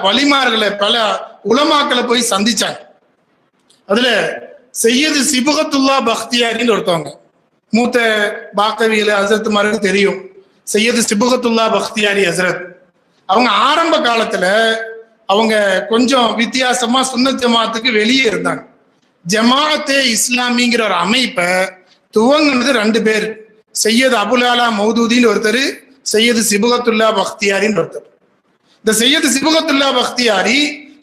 வலிமார்களை பல உலமாக்களை போய் சந்திச்சாங்க. அதுல சையது சிபுகத்துல்லா பக்தியாரின்னு ஒருத்தவங்க, மூத்த பாக்கவியில ஹசரத்துமாருக்கு தெரியும். சையது சிபுகத்துல்லா பக்தியாரி ஹசரத் அவங்க ஆரம்ப காலத்துல அவங்க கொஞ்சம் வித்தியாசமா சுன்னத் ஜமாத்துக்கு வெளியே இருந்தாங்க. ஜமாத்தே இஸ்லாமிங்கிற ஒரு அமைப்பை துவங்கினது 2 பேர், சையது அபுலாலா மௌதூதின்னு ஒருத்தர், சையது சிபுகத்துல்லா பக்தியாரின்னு ஒருத்தர். இந்த சையது சிபுகத்துல்லா பக்தியாரி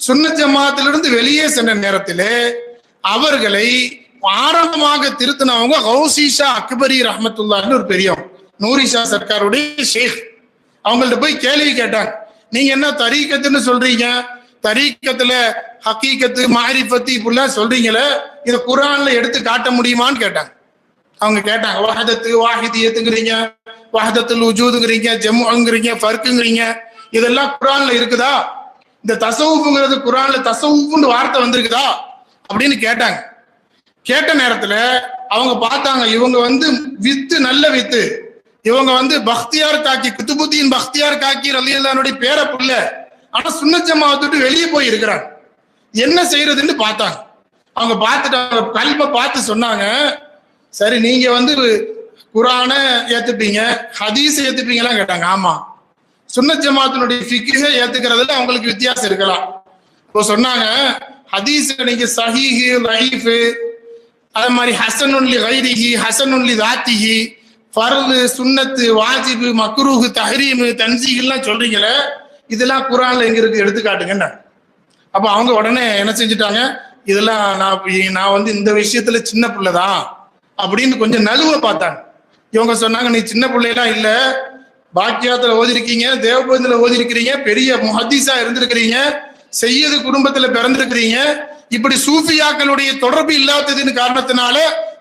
சுன்னத் ஜமாத்திலிருந்து வெளியே சென்ற நேரத்திலே அவர்களை ஆரம்பமாக திருத்தினவங்க கௌசிஷா அக்பரி ரஹமத்துல்லாஹ்னு ஒரு பெரியவங்க, நூரிஷா சர்க்காருடைய ஷேக். அவங்கள்ட்ட போய் கேள்வி கேட்டாங்க, நீங்க என்ன தரீக்கத்துன்னு சொல்றீங்க, தரீக்கத்துல ஹக்கீகத்து மாரிஃபத்து இப்படிலாம் சொல்றீங்களே, இதை குர்ஆன்ல எடுத்து காட்ட முடியுமான்னு கேட்டாங்க. அவங்க கேட்டாங்க, வஹதத்து வாஹிதியத்துங்கிறீங்க, வஹதத்துல் வஜூதுங்கிறீங்க, ஜம்முங்கிறீங்க, ஃபர்க்குங்கிறீங்க, இதெல்லாம் குர்ஆன்ல இருக்குதா? இந்த தஸவுஃப்ங்கிறது குர்ஆன்ல தஸவுஃப்னு வார்த்தை வந்திருக்குதா அப்படின்னு கேட்டாங்க. கேட்ட நேரத்துல அவங்க பார்த்தாங்க, இவங்க வித்து நல்ல வித்து, இவங்க பக்தியார் காக்கி குத்துபுத்தீன் பக்தியார் காக்கி ரலியல்லாஹுடைய பேர புள்ள, ஆனா சுன்னத் ஜமாஅத்தை விட்டு வெளியே போய் இருக்கிறாங்க, என்ன செய்யறதுன்னு பார்த்தாங்க. அவங்க பார்த்துட்டு கல்பை பார்த்து சொன்னாங்க, சரி நீங்க குர்ஆன ஏத்துப்பீங்க, ஹதீஸ் ஏத்துப்பீங்களாம் கேட்டாங்க. ஆமா. சுன்னத் ஜமாஅத்தினுடைய ஃபிக்ஹை ஏத்துக்கிறதுல அவங்களுக்கு வித்தியாசம் இருக்கலாம். இப்போ சொன்னாங்க, ஹதீஸ் நீங்க சஹீஹ் லைஃப், அதே மாதிரி ஹசனுன் லி கைரிஹி ஹசனுன் லி தாத்திஹி, ஃபர்து சுன்னத்து வாஜிபு மக்ரூஹ் தஹ்ரீம் தன்சீஹ்லாம் சொல்றீங்களே, இதெல்லாம் குர்ஆன்ல எங்க இருக்கு எடுத்து காட்டுங்க. அப்ப அவங்க உடனே என்ன செஞ்சுட்டாங்க, இதெல்லாம் நான் இந்த விஷயத்துல சின்ன பிள்ளைதான் அப்படின்னு கொஞ்சம் நழுவ பார்த்தாங்க. இவங்க சொன்னாங்க, நீ சின்ன பிள்ளைலாம் இல்ல, பாக்கியாத்துல ஓதிருக்கீங்க, தேவபந்தத்துல ஓதிருக்கிறீங்க, பெரிய முஹத்தீஸா இருந்திருக்கிறீங்க, செய்யது குடும்பத்துல பிறந்திருக்கிறீங்க, இப்படி சூஃபியாக்களுடைய தொடர்பு இல்லாததின் காரணத்தினால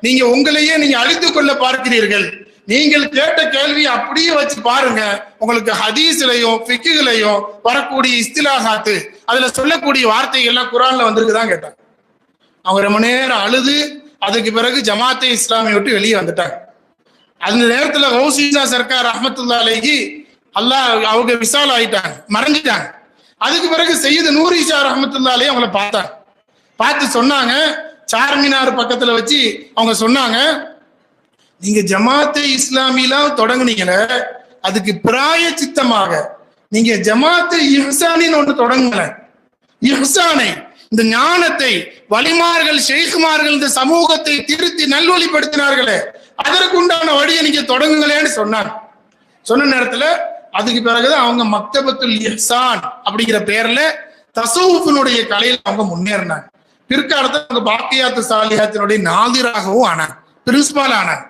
நீங்க உங்களையே அழித்துக் கொள்ள பார்க்கிறீர்கள். நீங்கள் கேட்ட கேள்வி அப்படியே வச்சு பாருங்க, உங்களுக்கு ஹதீஸ்லயும் ஃபிக்ஹ்லயும் வரக்கூடிய இஸ்திலாஹாத்து, அதுல சொல்லக்கூடிய வார்த்தைகள் எல்லாம் குர்ஆன்ல வந்திருக்குதான் கேட்டாங்க. அவங்க ரொம்ப நேரம் அழுது அதுக்கு பிறகு ஜமாத்தே இஸ்லாமியை விட்டு வெளியே வந்துட்டாங்க. அந்த நேரத்துல கௌசிஷா சர்க்கார் ரஹ்மத்துல்லாஹி அலைஹி அல்லாஹ் அவங்க விசால் ஆயிட்டாங்க, மறைஞ்சிட்டாங்க. அதுக்கு பிறகு சையது நூரிஷா ரஹ்மத்துல்லாஹி அலைஹி அவங்கள பார்த்தாங்க. பார்த்து சொன்னாங்க, சார்மினார் பக்கத்துல வச்சு அவங்க சொன்னாங்க, நீங்க ஜமாத்தே இஸ்லாமிலாம் தொடங்குனீங்களே, அதுக்கு பிராய சித்தமாக நீங்க ஜமாத்தே இஹ்சானின்னு ஒன்று தொடங்கல. இஹ்சானை, இந்த ஞானத்தை வலிமார்கள் ஷேக்குமார்கள் இந்த சமூகத்தை திருத்தி நல்வழிப்படுத்தினார்களே, அதற்கு உண்டான வழியை நீங்க தொடங்குங்களேன்னு சொன்னாங்க. சொன்ன நேரத்துல அதுக்கு பிறகுதான் அவங்க மக்தபத்துல் இஹ்சான் அப்படிங்கிற பேர்ல தஸவுஃபினுடைய கலையில அவங்க முன்னேறினாங்க. பிற்காலத்துல அவங்க பாக்கியாத்து சாலிஹாத்தினுடைய நாதிராகவும் ஆனாங்க, பிரின்சிபால் ஆனாங்க.